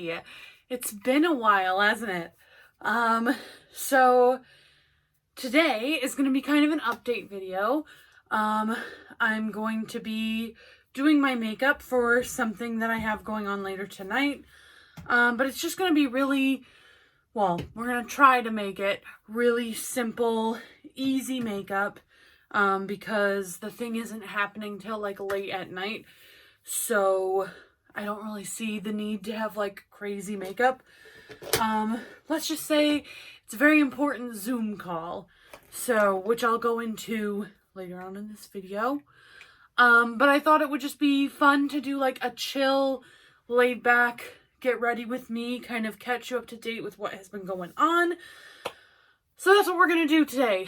Hey, it's been a while, hasn't it? So today is going to be kind of an update video. I'm going to be doing my makeup for something that I have going on later tonight. But it's just going to be really, well, we're going to try to make it really simple, easy makeup, because the thing isn't happening till like late at night. So I don't really see the need to have like crazy makeup. Let's just say it's a very important Zoom call, so which I'll go into later on in this video. But I thought it would just be fun to do like a chill, laid back, get ready with me, kind of catch you up to date with what has been going on. So that's what we're gonna do today.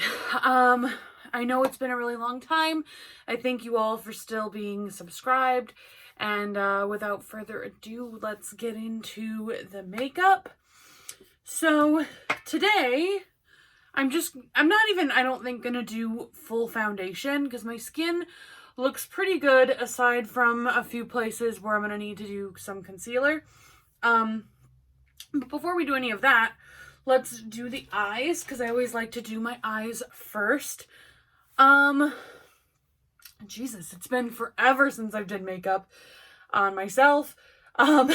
I know it's been a really long time. I thank you all for still being subscribed. And without further ado, let's get into the makeup. So today, I don't think gonna do full foundation because my skin looks pretty good aside from a few places where I'm gonna need to do some concealer. But before we do any of that, let's do the eyes because I always like to do my eyes first. Jesus, it's been forever since I've done makeup on myself. And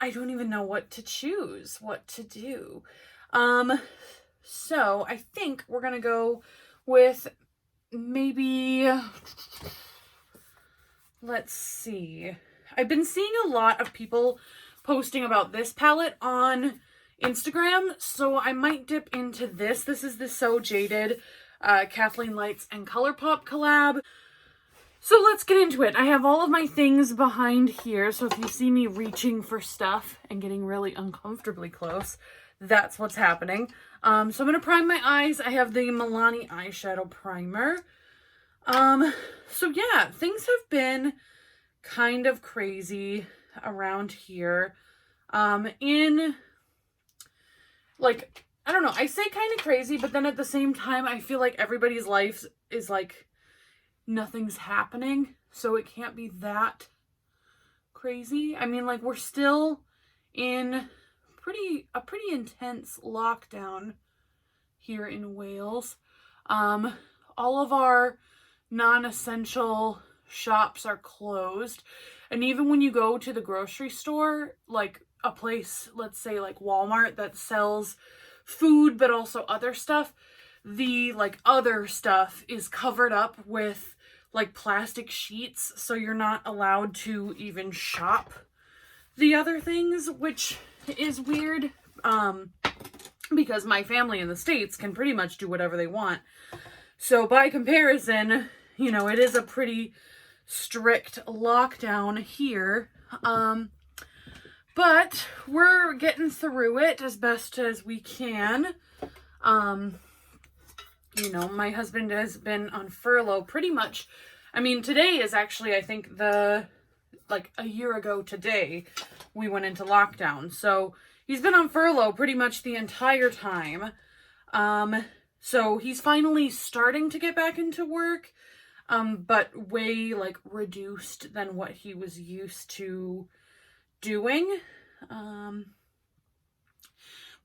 I don't even know what to choose, what to do. So I think we're gonna go with maybe, let's see. I've been seeing a lot of people posting about this palette on Instagram, so I might dip into this. This is the So Jaded Kathleen Lights and ColourPop collab. So let's get into it. I have all of my things behind here, so if you see me reaching for stuff and getting really uncomfortably close, that's what's happening. So I'm going to prime my eyes. I have the Milani eyeshadow primer. So yeah, things have been kind of crazy around here. I don't know, I say kind of crazy, but then at the same time, I feel like everybody's life is like, nothing's happening, so it can't be that crazy. I mean, like, we're still in a pretty intense lockdown here in Wales. All of our non-essential shops are closed, and even when you go to the grocery store, like a place, let's say like Walmart, that sells food but also other stuff, the like other stuff is covered up with like plastic sheets, so you're not allowed to even shop the other things, which is weird, because my family in the States can pretty much do whatever they want. So by comparison, you know, it is a pretty strict lockdown here. But we're getting through it as best as we can. You know, my husband has been on furlough pretty much. I mean, today is actually, I think, like a year ago today, we went into lockdown. So he's been on furlough pretty much the entire time. So he's finally starting to get back into work, but way like reduced than what he was used to doing. But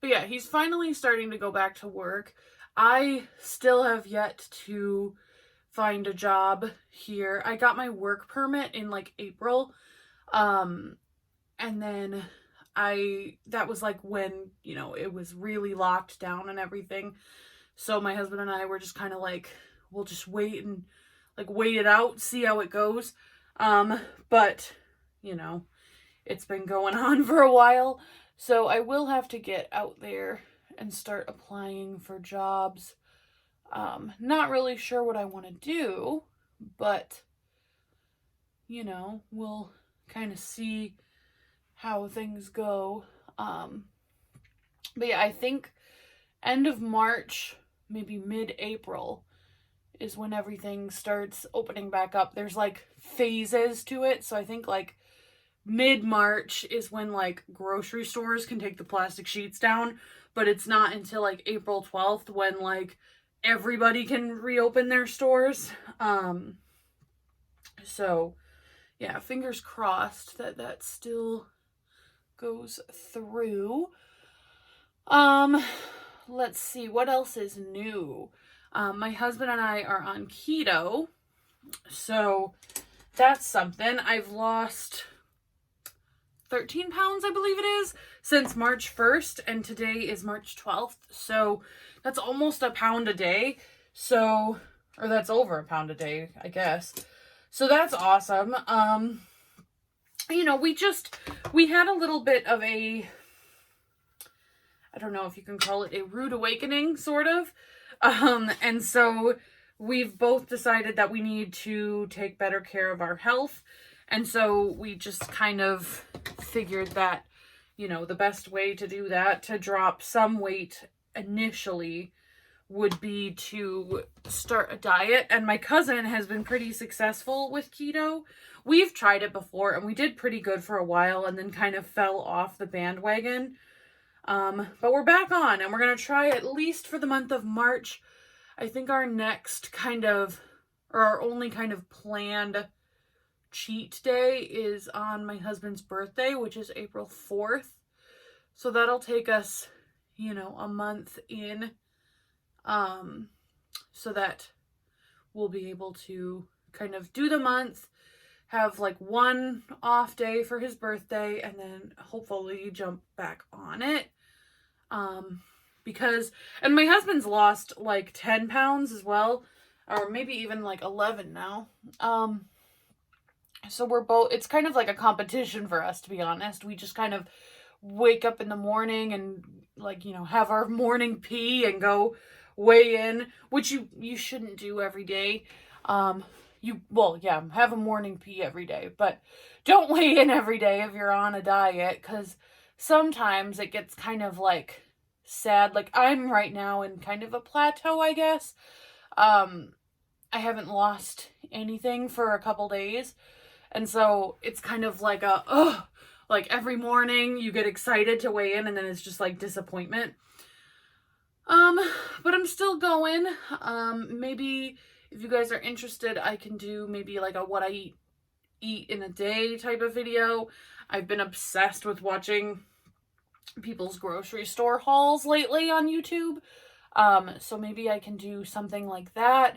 yeah, he's finally starting to go back to work. I still have yet to find a job here. I got my work permit in like April. And then that was like when, you know, it was really locked down and everything. So my husband and I were just kind of like, we'll just wait and like wait it out, see how it goes. But you know, it's been going on for a while. So I will have to get out there and start applying for jobs. Not really sure what I want to do, but, you know, we'll kind of see how things go. But yeah, I think end of March, maybe mid-April is when everything starts opening back up. There's like phases to it, so I think like mid-March is when like grocery stores can take the plastic sheets down, but it's not until like April 12th when like everybody can reopen their stores. So yeah, fingers crossed that still goes through. Let's see, what else is new? My husband and I are on keto, so that's something. I've lost 13 pounds, I believe it is, since March 1st, and today is March 12th, so that's almost a pound a day, so, or that's over a pound a day, I guess, so that's awesome. You know, we had a little bit of a, I don't know if you can call it a rude awakening, sort of. And so we've both decided that we need to take better care of our health. And so we just kind of figured that, you know, the best way to do that, to drop some weight initially, would be to start a diet. And my cousin has been pretty successful with keto. We've tried it before and we did pretty good for a while and then kind of fell off the bandwagon. But we're back on and we're going to try at least for the month of March. I think our next kind of, or our only kind of planned cheat day is on my husband's birthday, which is April 4th. So that'll take us, you know, a month in, so that we'll be able to kind of do the month, have like one off day for his birthday, and then hopefully jump back on it. Because, and my husband's lost like 10 pounds as well, or maybe even like 11 now. So we're both, it's kind of like a competition for us, to be honest. We just kind of wake up in the morning and, like, you know, have our morning pee and go weigh in, which you shouldn't do every day. Well, yeah, have a morning pee every day, but don't weigh in every day if you're on a diet, because sometimes it gets kind of like sad. Like, I'm right now in kind of a plateau, I guess. I haven't lost anything for a couple days, and so it's kind of like like every morning you get excited to weigh in and then it's just like disappointment. But I'm still going. Maybe if you guys are interested, I can do maybe like a what I eat in a day type of video. I've been obsessed with watching people's grocery store hauls lately on YouTube. So maybe I can do something like that.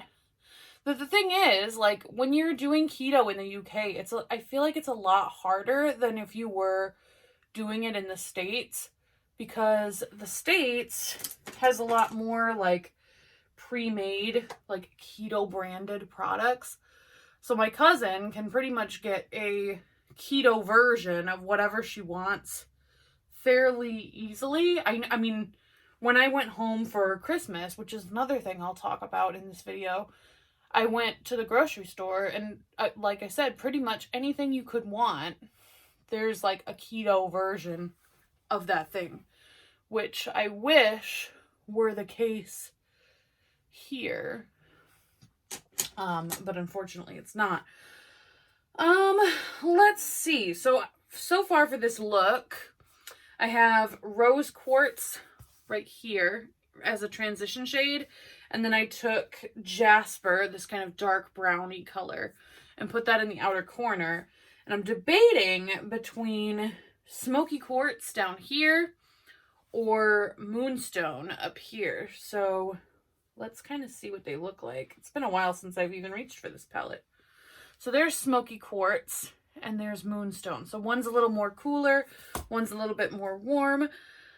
But the thing is, like, when you're doing keto in the UK, I feel like it's a lot harder than if you were doing it in the States, because the States has a lot more like pre-made, like keto branded products. So my cousin can pretty much get a keto version of whatever she wants fairly easily. I mean, when I went home for Christmas, which is another thing I'll talk about in this video, I went to the grocery store and, like I said, pretty much anything you could want, there's like a keto version of that thing, which I wish were the case here. But unfortunately it's not. Let's see. So far for this look, I have rose quartz right here as a transition shade. And then I took jasper, this kind of dark browny color, and put that in the outer corner. And I'm debating between smoky quartz down here or moonstone up here. So let's kind of see what they look like. It's been a while since I've even reached for this palette. So there's smoky quartz and there's moonstone. So one's a little more cooler, one's a little bit more warm.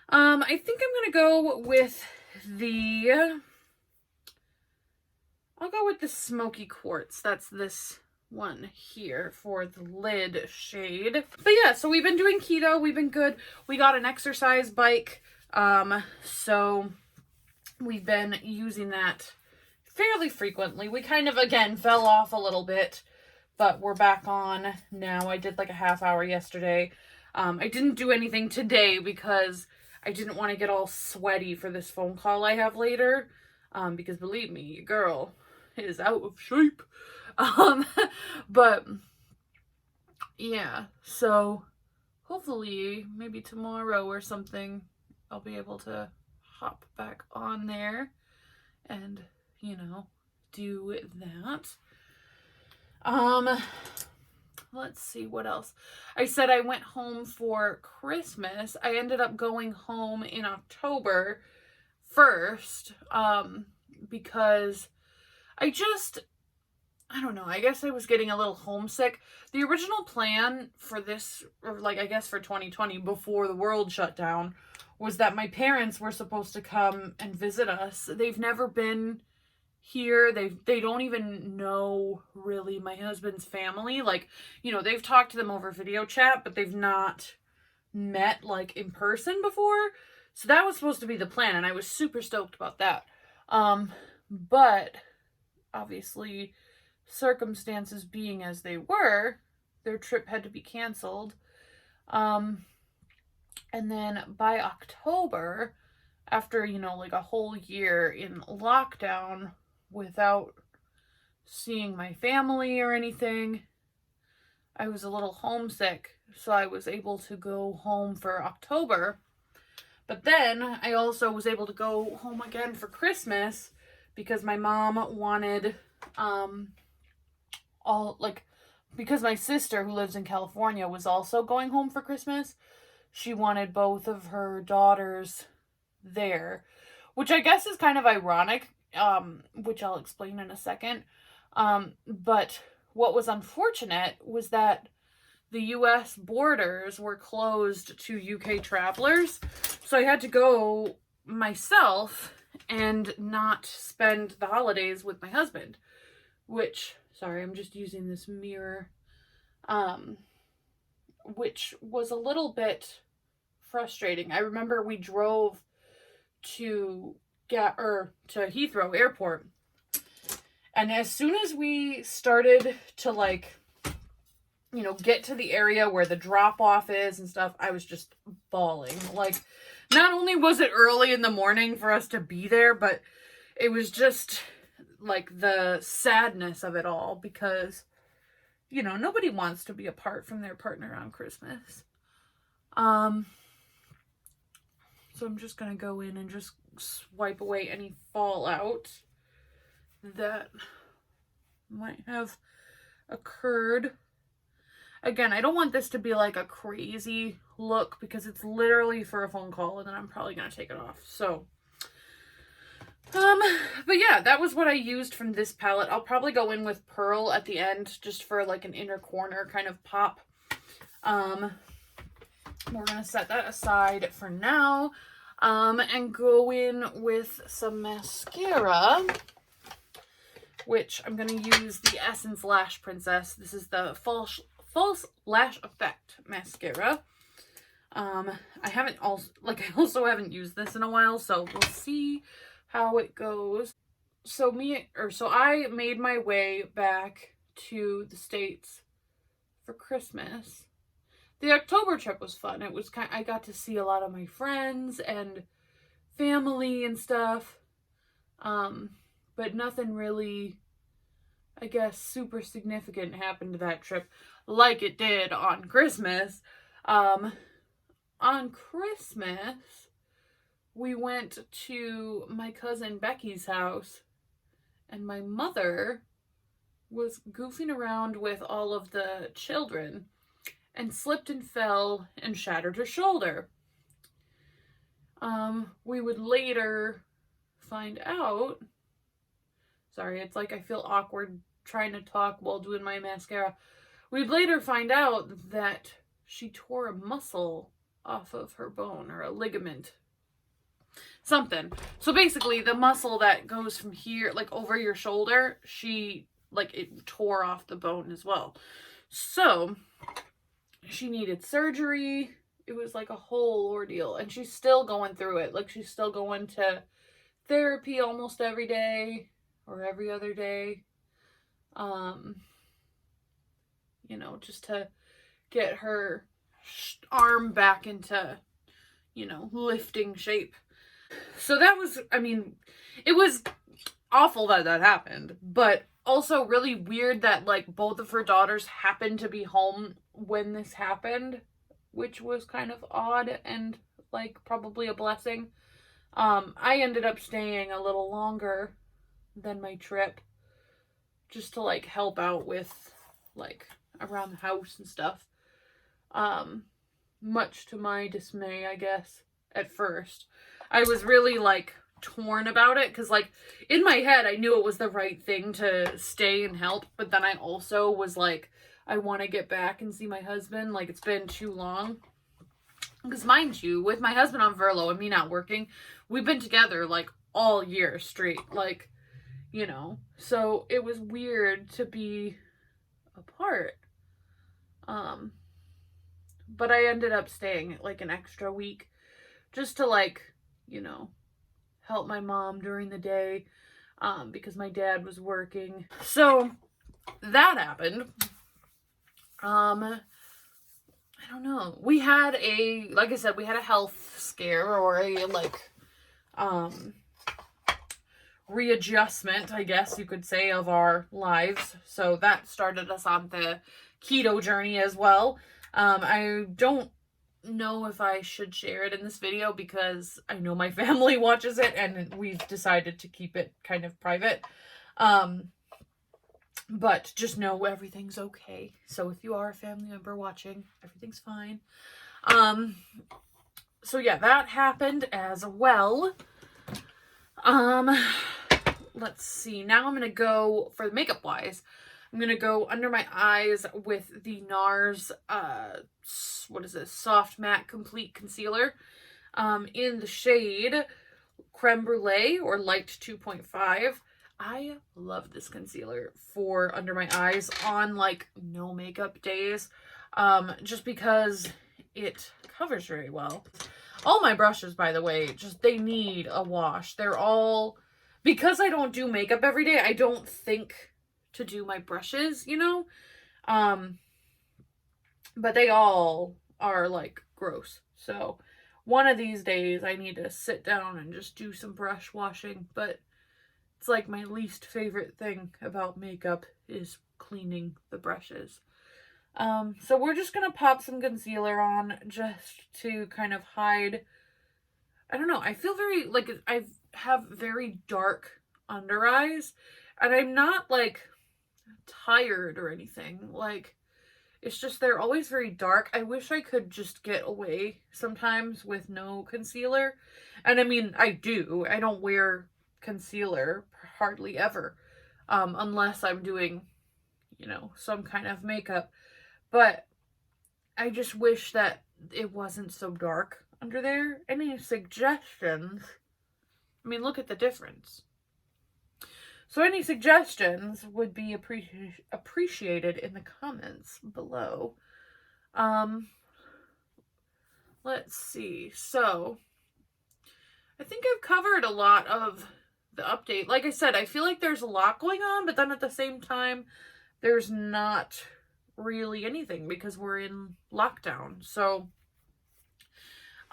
I think I'm gonna go with the smoky quartz. That's this one here for the lid shade. But yeah, so we've been doing keto. We've been good. We got an exercise bike. So we've been using that fairly frequently. We kind of, again, fell off a little bit, but we're back on now. I did like a half hour yesterday. I didn't do anything today because I didn't want to get all sweaty for this phone call I have later. Because believe me, your girl is out of shape. But yeah, so hopefully maybe tomorrow or something I'll be able to hop back on there and, you know, do that. let's see what else. I said I went home for Christmas. I ended up going home in October 1st, because I don't know, I guess I was getting a little homesick. The original plan for this, or like I guess for 2020, before the world shut down, was that my parents were supposed to come and visit us. They've never been here. They don't even know really my husband's family. Like, you know, they've talked to them over video chat, but they've not met like in person before. So that was supposed to be the plan, and I was super stoked about that. But obviously, circumstances being as they were, their trip had to be canceled. And then by October, after, you know, like a whole year in lockdown without seeing my family or anything, I was a little homesick, so I was able to go home for October. But then I also was able to go home again for Christmas because my mom wanted, because my sister who lives in California was also going home for Christmas, she wanted both of her daughters there, which I guess is kind of ironic, which I'll explain in a second. But what was unfortunate was that the US borders were closed to UK travelers, so I had to go myself and not spend the holidays with my husband, which, sorry, I'm just using this mirror, which was a little bit frustrating. I remember we drove to Heathrow Airport, and as soon as we started to, like, you know, get to the area where the drop-off is and stuff, I was just bawling. Like, not only was it early in the morning for us to be there, but it was just, like, the sadness of it all, because, you know, nobody wants to be apart from their partner on Christmas. So I'm just gonna go in and just swipe away any fallout that might have occurred. Again, I don't want this to be like a crazy look because it's literally for a phone call, and then I'm probably going to take it off. So, but yeah, that was what I used from this palette. I'll probably go in with Pearl at the end just for like an inner corner kind of pop. We're going to set that aside for now, and go in with some mascara, which I'm going to use the Essence Lash Princess. This is the False Lash Effect mascara. I also haven't used this in a while, so we'll see how it goes. So I made my way back to the States for Christmas. The October trip was fun. It was I got to see a lot of my friends and family and stuff. But nothing really, I guess, super significant happened to that trip like it did on Christmas. On Christmas, we went to my cousin Becky's house, and my mother was goofing around with all of the children and slipped and fell and shattered her shoulder. We would later find out, sorry, it's like I feel awkward trying to talk while doing my mascara. We'd later find out that she tore a muscle off of her bone, or a ligament. Something. So basically, the muscle that goes from here, like over your shoulder, it tore off the bone as well. So, she needed surgery. It was like a whole ordeal. And she's still going through it. Like, she's still going to therapy almost every day, or every other day. You know, just to get her arm back into, you know, lifting shape. So that was, I mean, it was awful that happened, but also really weird that, like, both of her daughters happened to be home when this happened, which was kind of odd and, like, probably a blessing. I ended up staying a little longer than my trip just to, like, help out with, like, around the house and stuff. Much to my dismay, I guess, at first. I was really, like, torn about it, because, like, in my head, I knew it was the right thing to stay and help, but then I also was like, I want to get back and see my husband, like, it's been too long. Because, mind you, with my husband on furlough and me not working, we've been together, like, all year straight, like, you know, so it was weird to be apart. But I ended up staying, like, an extra week, just to, like, you know, help my mom during the day, because my dad was working. So that happened. I don't know. We had like I said, we had a health scare, or a, like, readjustment, I guess you could say, of our lives. So that started us on the keto journey as well. I don't know if I should share it in this video, because I know my family watches it, and we've decided to keep it kind of private. But just know everything's okay. So if you are a family member watching, everything's fine. So yeah, that happened as well. Let's see. Now I'm going to go, for the makeup wise, I'm going to go under my eyes with the NARS, what is this? Soft Matte Complete Concealer, in the shade Creme Brulee, or Light 2.5. I love this concealer for under my eyes on, like, no makeup days, just because it covers very well. All my brushes, by the way, they need a wash. They're all, because I don't do makeup every day, I don't think to do my brushes, you know? But they all are, like, gross. So one of these days I need to sit down and just do some brush washing, but it's like my least favorite thing about makeup is cleaning the brushes. So we're just going to pop some concealer on just to kind of hide. I don't know. I feel very, like, I have very dark under eyes, and I'm not, like, tired or anything. Like, it's just they're always very dark. I wish I could just get away sometimes with no concealer. And I mean, I do. I don't wear concealer hardly ever, unless I'm doing, you know, some kind of makeup. But I just wish that it wasn't so dark under there. Any suggestions? I mean, look at the difference. So any suggestions would be appreciated in the comments below. Let's see. So I think I've covered a lot of the update. Like I said, I feel like there's a lot going on, but then at the same time, there's not really anything because we're in lockdown. So,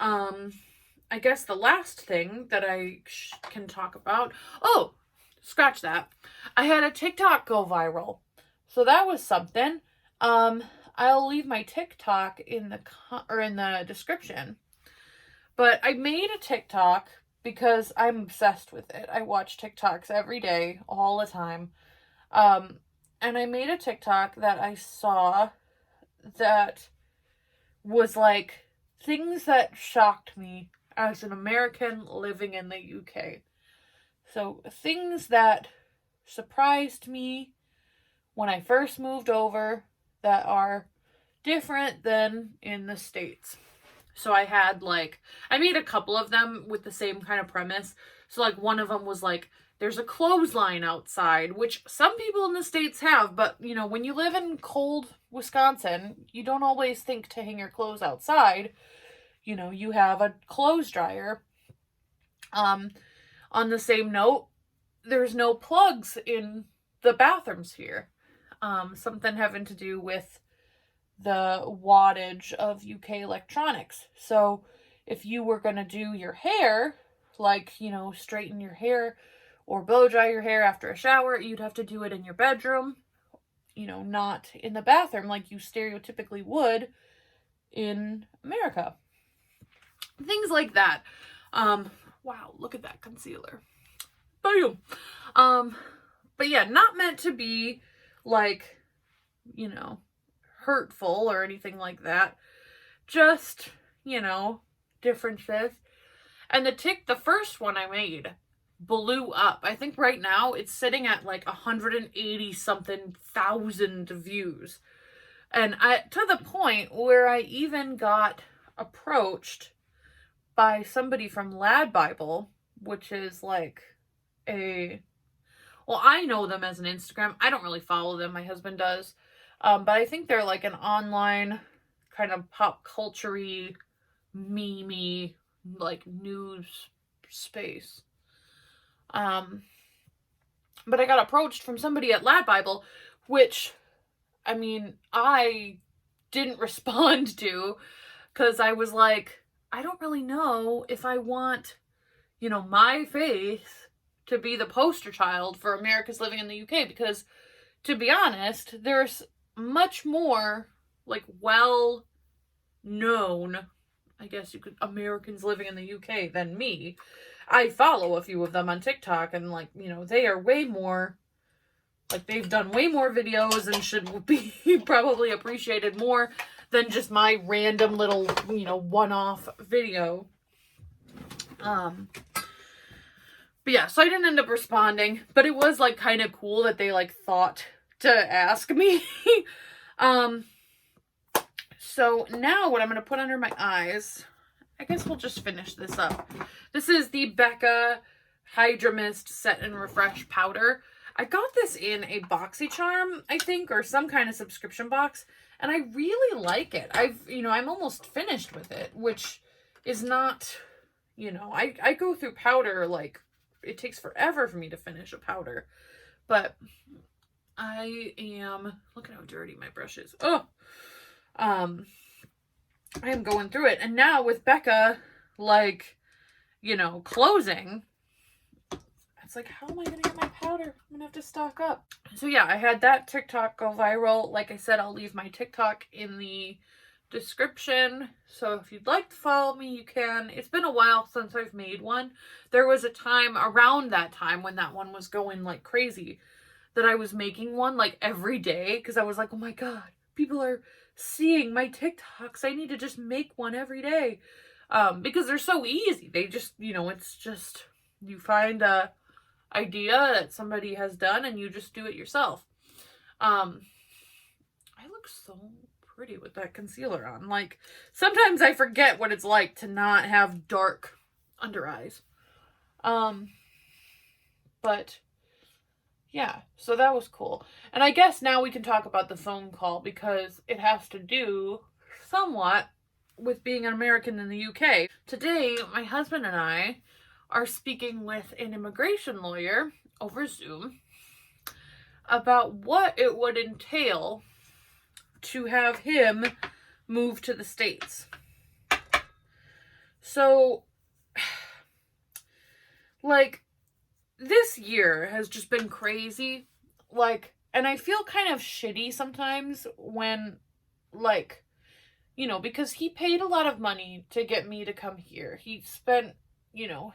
I guess the last thing that I can talk about, oh, scratch that. I had a TikTok go viral. So that was something. I'll leave my TikTok in the description. But I made a TikTok because I'm obsessed with it. I watch TikToks every day, all the time. And I made a TikTok that I saw that was like things that shocked me as an American living in the UK. So things that surprised me when I first moved over that are different than in the States. So I had, like, I made a couple of them with the same kind of premise. So, like, one of them was, like, there's a clothesline outside, which some people in the States have, but, you know, when you live in cold Wisconsin, you don't always think to hang your clothes outside. You know, you have a clothes dryer. On the same note, there's no plugs in the bathrooms here. Something having to do with the wattage of UK electronics. So if you were going to do your hair, like, you know, straighten your hair or blow dry your hair after a shower, you'd have to do it in your bedroom, you know, not in the bathroom like you stereotypically would in America. Things like that. Wow, look at that concealer. Boom. But yeah, not meant to be like, you know, hurtful or anything like that. Just, differences. And the first one I made blew up. I think right now it's sitting at like 180 something thousand views. And to the point where I even got approached by somebody from Lad Bible, which is like I know them as an Instagram. I don't really follow them. My husband does. But I think they're like an online kind of pop culture-y, meme-y, like news space. But I got approached from somebody at Lad Bible, which, I didn't respond to, because I was like, I don't really know if I want, my faith to be the poster child for America's living in the UK, because, to be honest, there's much more, like, well-known, I guess Americans living in the UK than me. I follow a few of them on TikTok, and, like, they are way more, like, they've done way more videos and should be probably appreciated more than just my random little, one-off video. But yeah, so I didn't end up responding, but it was, like, kind of cool that they, like, thought to ask me. So now what I'm going to put under my eyes, I guess we'll just finish this up. This is the Becca Hydra Mist Set and Refresh Powder. I got this in a BoxyCharm, I think, or some kind of subscription box, and I really like it. I'm almost finished with it, which is not, I go through powder, like, it takes forever for me to finish a powder, but I am, look at how dirty my brush is. Oh, I am going through it, and now with Becca, like, closing, it's like, how am I going to get my powder? I'm going to have to stock up. So yeah, I had that TikTok go viral. Like I said, I'll leave my TikTok in the description. So if you'd like to follow me, you can. It's been a while since I've made one. There was a time around that time when that one was going like crazy that I was making one like every day, because I was like, oh my God, people are seeing my TikToks. I need to just make one every day. Because they're so easy. They just, it's just, you find a idea that somebody has done and you just do it yourself. I look so pretty with that concealer on. Like, sometimes I forget what it's like to not have dark under eyes. But yeah, so that was cool. And I guess now we can talk about the phone call, because it has to do somewhat with being an American in the UK. Today, my husband and I are speaking with an immigration lawyer over Zoom about what it would entail to have him move to the States. So, like, this year has just been crazy. Like, and I feel kind of shitty sometimes when, like, because he paid a lot of money to get me to come here. He spent,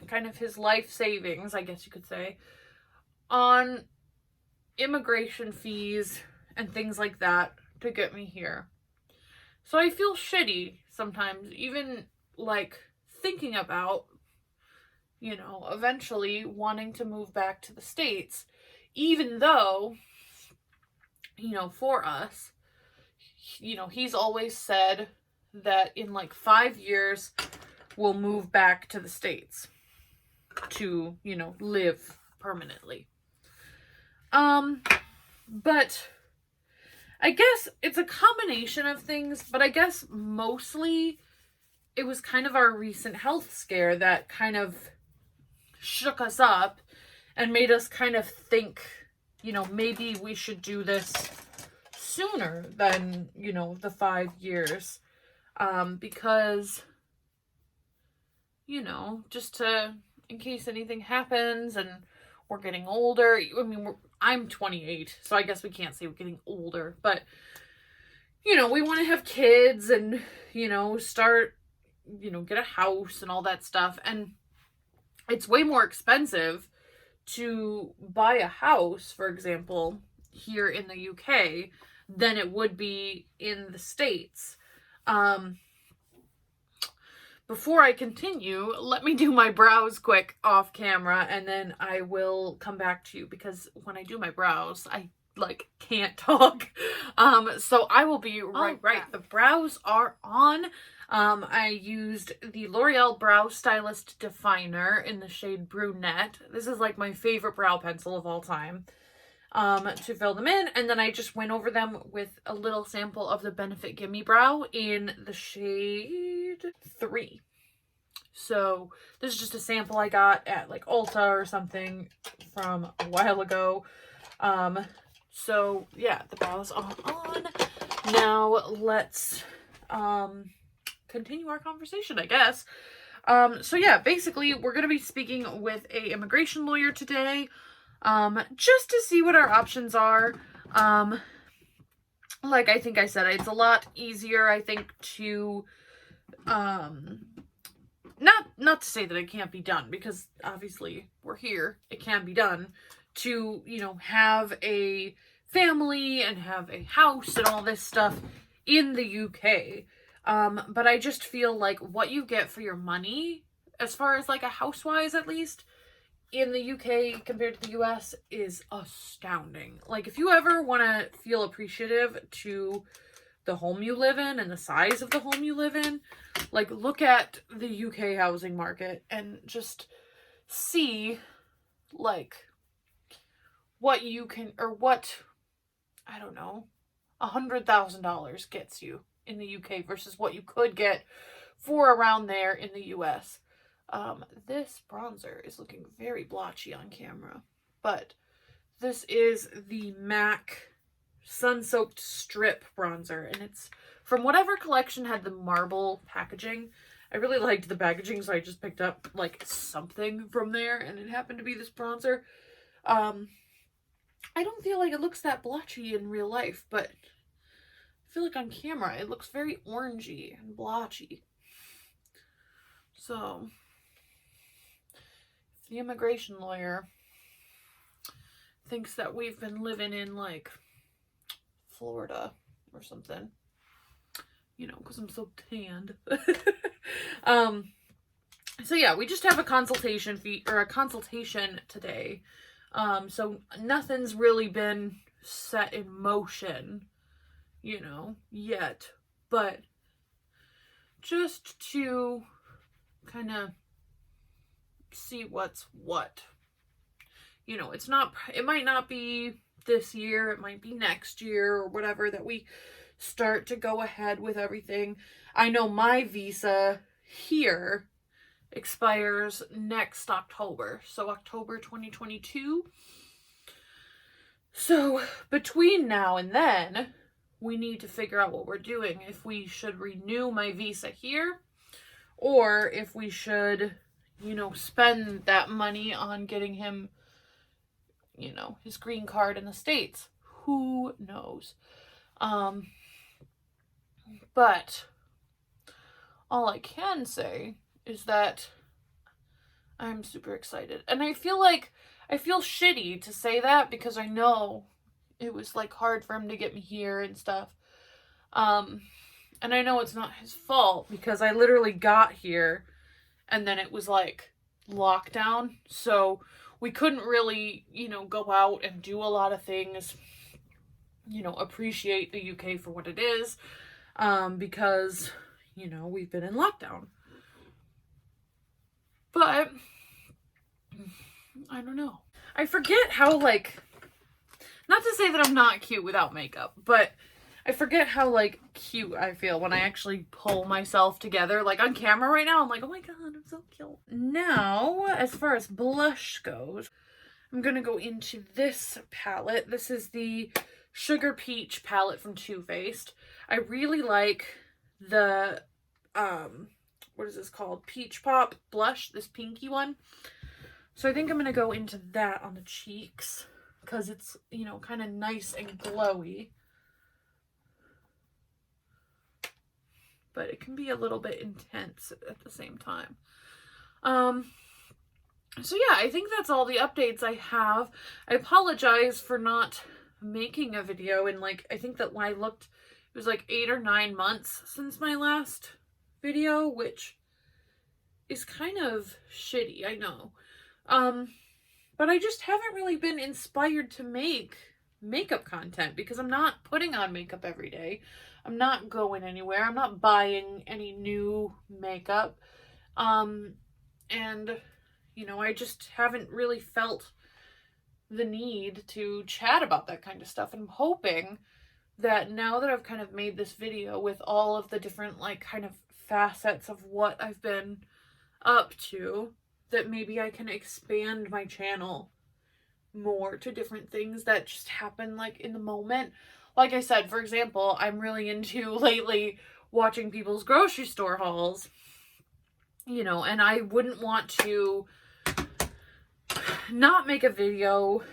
kind of his life savings, I guess you could say, on immigration fees and things like that to get me here. So I feel shitty sometimes, even, like, thinking about, eventually wanting to move back to the States, even though, for us, he's always said that in like 5 years we'll move back to the States to, live permanently. But I guess it's a combination of things, but I guess mostly it was kind of our recent health scare that kind of shook us up and made us kind of think, maybe we should do this sooner than, the 5 years. Because, just in case anything happens and we're getting older. I'm 28, so I guess we can't say we're getting older, but, we want to have kids and, start, get a house and all that stuff. And it's way more expensive to buy a house, for example, here in the UK than it would be in the States. Before I continue, let me do my brows quick off camera, and then I will come back to you, because when I do my brows, I like can't talk. So I will be right back. The brows are on. I used the L'Oreal Brow Stylist Definer in the shade Brunette. This is like my favorite brow pencil of all time. To fill them in, and then I just went over them with a little sample of the Benefit Gimme Brow in the shade 3. So this is just a sample I got at like Ulta or something from a while ago. So yeah, the brows are on. Now let's continue our conversation, I guess. So yeah, basically we're gonna be speaking with a immigration lawyer today. Just to see what our options are. Like I think I said, it's a lot easier, I think, to, not to say that it can't be done, because obviously we're here, it can be done, to, you know, have a family and have a house and all this stuff in the UK. But I just feel like what you get for your money, as far as like a house-wise at least, in the UK compared to the US is astounding. Like, if you ever want to feel appreciative to the home you live in and the size of the home you live in, like, look at the UK housing market and just see, like, what you can, or what, I don't know, $100,000 gets you in the UK versus what you could get for around there in the US. This bronzer is looking very blotchy on camera, but this is the MAC Sun-Soaked Strip bronzer, and it's from whatever collection had the marble packaging. I really liked the packaging, so I just picked up like something from there, and it happened to be this bronzer. I don't feel like it looks that blotchy in real life, but I feel like on camera it looks very orangey and blotchy. So the immigration lawyer thinks that we've been living in like Florida or something, you know, because I'm so tanned. So yeah, we just have a consultation fee, or a consultation today. So nothing's really been set in motion, you know, yet, but just to kind of see what's what. You know, it might not be this year, it might be next year or whatever that we start to go ahead with everything. I know my visa here expires next October, so October 2022. So between now and then, we need to figure out what we're doing. If we should renew my visa here, or if we should, you know, spend that money on getting him, you know, his green card in the States. Who knows? But all I can say is that I'm super excited. And I feel shitty to say that, because I know it was like hard for him to get me here and stuff. And I know it's not his fault, because I literally got here and then it was like lockdown. So we couldn't really, you know, go out and do a lot of things, you know, appreciate the UK for what it is, because, you know, we've been in lockdown. But I don't know. I forget how, like, not to say that I'm not cute without makeup, but I forget how, like, cute I feel when I actually pull myself together. Like, on camera right now, I'm like, oh my god, I'm so cute. Now, as far as blush goes, I'm gonna go into this palette. This is the Sugar Peach palette from Too Faced. I really like the, what is this called? Peach Pop blush, this pinky one. So I think I'm gonna go into that on the cheeks, because it's, you know, kind of nice and glowy. But it can be a little bit intense at the same time. So yeah, I think that's all the updates I have. I apologize for not making a video in like, I think that when I looked, it was like 8 or 9 months since my last video, which is kind of shitty, I know. But I just haven't really been inspired to make makeup content because I'm not putting on makeup every day. I'm not going anywhere. I'm not buying any new makeup. And, you know, I just haven't really felt the need to chat about that kind of stuff. And I'm hoping that now that I've kind of made this video with all of the different, like, kind of facets of what I've been up to, that maybe I can expand my channel more to different things that just happen like in the moment. Like I said, for example, I'm really into lately watching people's grocery store hauls, you know, and I wouldn't want to not make a video,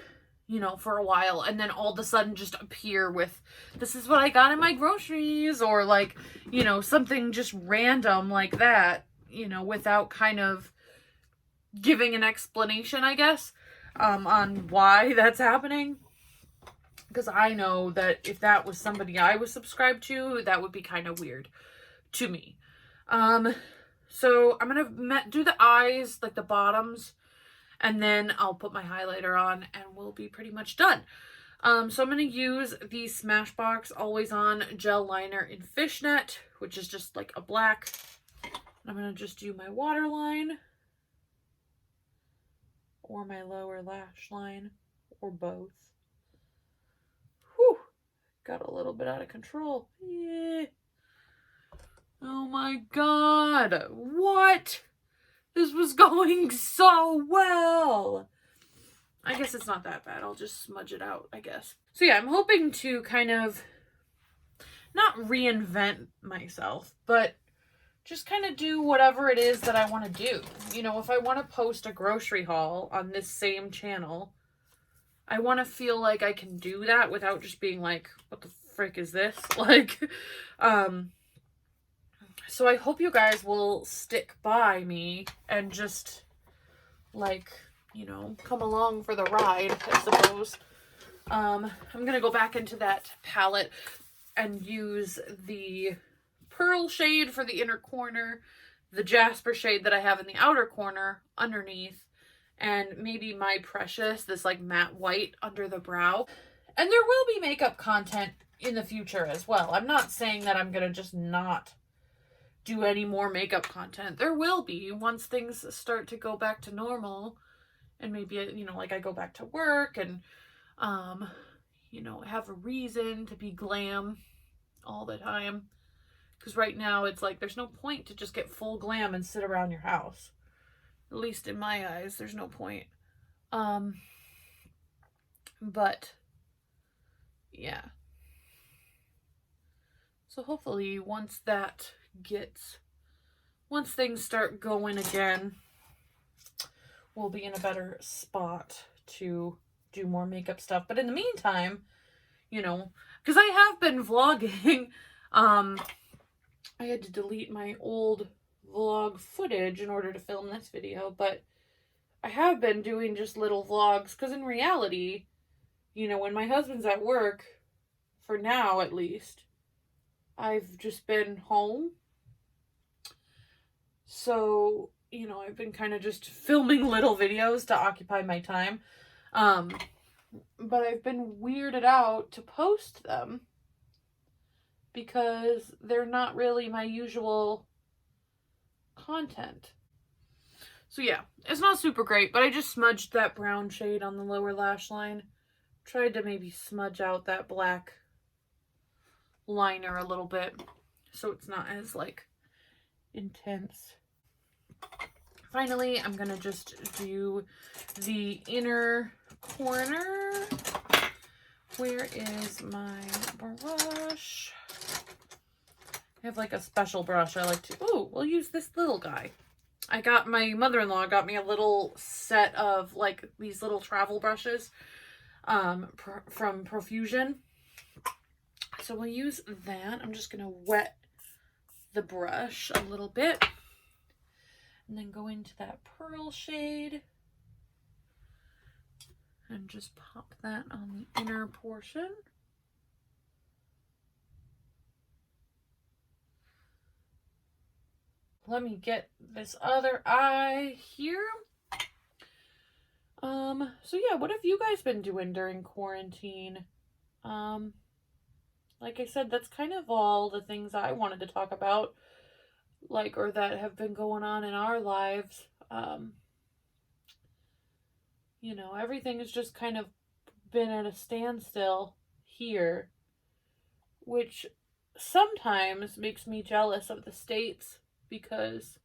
you know, for a while and then all of a sudden just appear with, this is what I got in my groceries, or like, you know, something just random like that, you know, without kind of giving an explanation, I guess, on why that's happening. Because I know that if that was somebody I was subscribed to, that would be kind of weird to me. So I'm going to do the eyes, like the bottoms, and then I'll put my highlighter on and we'll be pretty much done. So I'm going to use the Smashbox Always On Gel Liner in Fishnet, which is just like a black. I'm going to just do my waterline, or my lower lash line, or both. Whew, got a little bit out of control. Yeah. Oh my god, what? This was going so well. I guess it's not that bad. I'll just smudge it out, I guess. So yeah, I'm hoping to kind of not reinvent myself, but just kind of do whatever it is that I want to do. You know, if I want to post a grocery haul on this same channel, I want to feel like I can do that without just being like, what the frick is this? Like, so I hope you guys will stick by me and just, like, you know, come along for the ride, I suppose. I'm going to go back into that palette and use the Pearl shade for the inner corner, the Jasper shade that I have in the outer corner underneath, and maybe my Precious, this like matte white under the brow. And there will be makeup content in the future as well. I'm not saying that I'm going to just not do any more makeup content. There will be once things start to go back to normal, and maybe, you know, like I go back to work and, you know, have a reason to be glam all the time. Because right now it's like there's no point to just get full glam and sit around your house. At least in my eyes, there's no point. But yeah. So hopefully once things start going again, we'll be in a better spot to do more makeup stuff. But in the meantime, you know, because I have been vlogging, I had to delete my old vlog footage in order to film this video, but I have been doing just little vlogs because in reality, you know, when my husband's at work, for now at least, I've just been home. So, you know, I've been kind of just filming little videos to occupy my time. But I've been weirded out to post them because they're not really my usual content. So yeah, it's not super great, but I just smudged that brown shade on the lower lash line. Tried to maybe smudge out that black liner a little bit so it's not as like intense. Finally, I'm gonna just do the inner corner. Where is my brush? I have like a special brush I like to, oh, we'll use this little guy. My mother-in-law got me a little set of like these little travel brushes from Profusion. So we'll use that. I'm just gonna wet the brush a little bit and then go into that pearl shade And just pop that on the inner portion. Let me get this other eye here. So yeah, what have you guys been doing during quarantine? Like I said, that's kind of all the things I wanted to talk about, like, or that have been going on in our lives. You know, everything has just kind of been at a standstill here, which sometimes makes me jealous of the States, because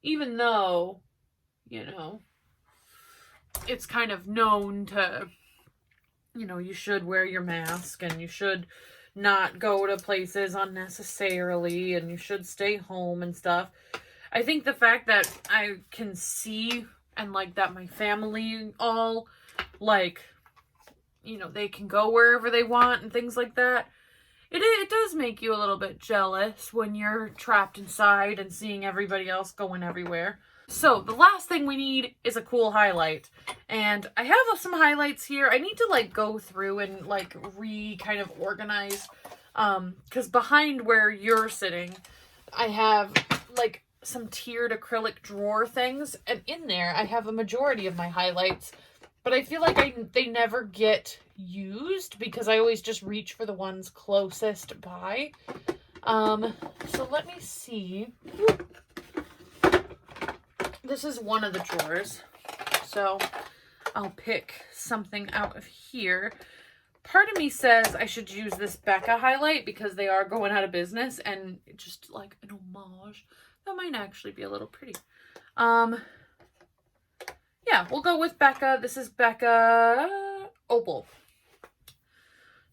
even though, you know, it's kind of known to, you know, you should wear your mask and you should not go to places unnecessarily and you should stay home and stuff. I think the fact that I can see and like that my family all, like, you know, they can go wherever they want and things like that, it does make you a little bit jealous when you're trapped inside and seeing everybody else going everywhere. So the last thing we need is a cool highlight. And I have some highlights here. I need to like go through and like kind of organize. Because behind where you're sitting, I have like some tiered acrylic drawer things. And in there, I have a majority of my highlights. But I feel like they never get used because I always just reach for the ones closest by. So let me see. This is one of the drawers. So I'll pick something out of here. Part of me says I should use this Becca highlight because they are going out of business, and just like an homage. That might actually be a little pretty. Yeah, we'll go with Becca. This is Becca Opal.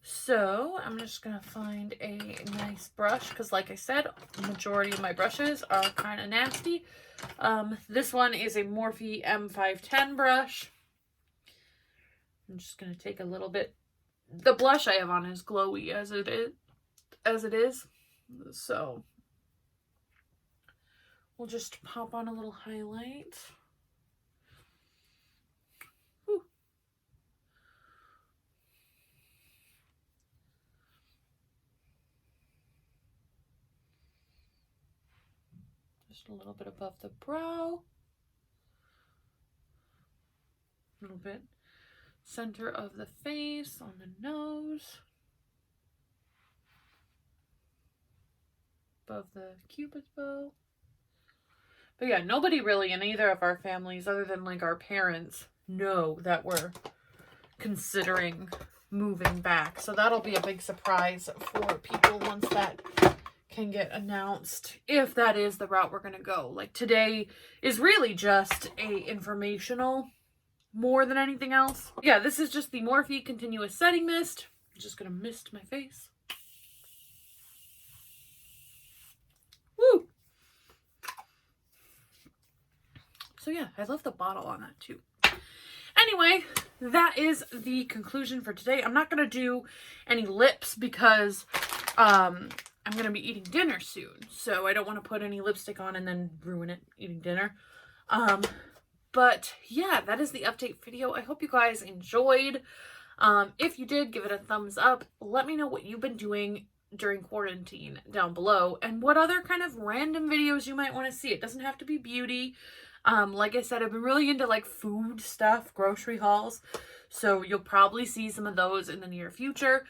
So I'm just going to find a nice brush because, like I said, the majority of my brushes are kind of nasty. This one is a Morphe M510 brush. I'm just going to take a little bit. The blush I have on is glowy as it is. So we'll just pop on a little highlight. Just a little bit above the brow. A little bit center of the face, on the nose. Above the cupid's bow. But yeah, nobody really in either of our families, other than like our parents, know that we're considering moving back. So that'll be a big surprise for people once that can get announced, if that is the route we're going to go. Like, today is really just a informational more than anything else. Yeah, this is just the Morphe Continuous Setting Mist. I'm just going to mist my face. Woo! So yeah, I love the bottle on that too. Anyway, that is the conclusion for today. I'm not going to do any lips because I'm going to be eating dinner soon. So I don't want to put any lipstick on and then ruin it eating dinner. But yeah, that is the update video. I hope you guys enjoyed. If you did, give it a thumbs up. Let me know what you've been doing during quarantine down below and what other kind of random videos you might want to see. It doesn't have to be beauty. Like I said, I've been really into like food stuff, grocery hauls. So you'll probably see some of those in the near future.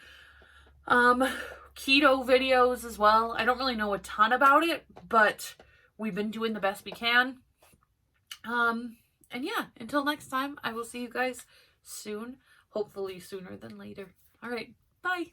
Keto videos as well. I don't really know a ton about it, but we've been doing the best we can. And yeah, until next time, I will see you guys soon. Hopefully sooner than later. All right, bye.